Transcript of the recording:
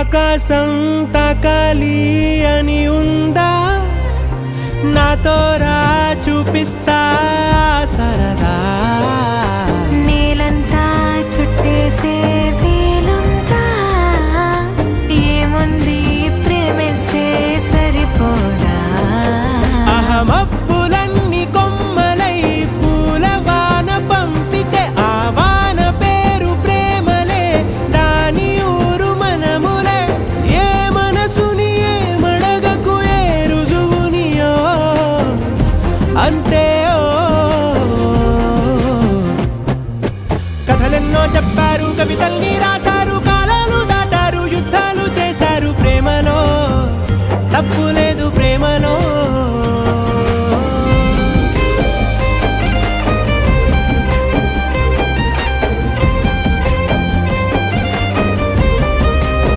ఆకాశం తాకాలి అని ఉందా, నాతో రా చూపిస్తా సరదా. నేలంతా చుట్టేసే వేలుందా, ఏముంది ప్రేమిస్తే సరిపోదా. అహమప్పులన్నీ కొమ్మలై పూలవాన పంపితే ఆ వాన పేరు ప్రేమలే, దాని ఊరు మనములే. ఏ మనసుని ఏమడగకు, ఏ రుజువునియో అంతే. కథలెన్నో చెప్పారు, కవితల్ని రాశారు, కాలాలు దాటారు, యుద్ధాలు చేశారు, ప్రేమలో తప్పులే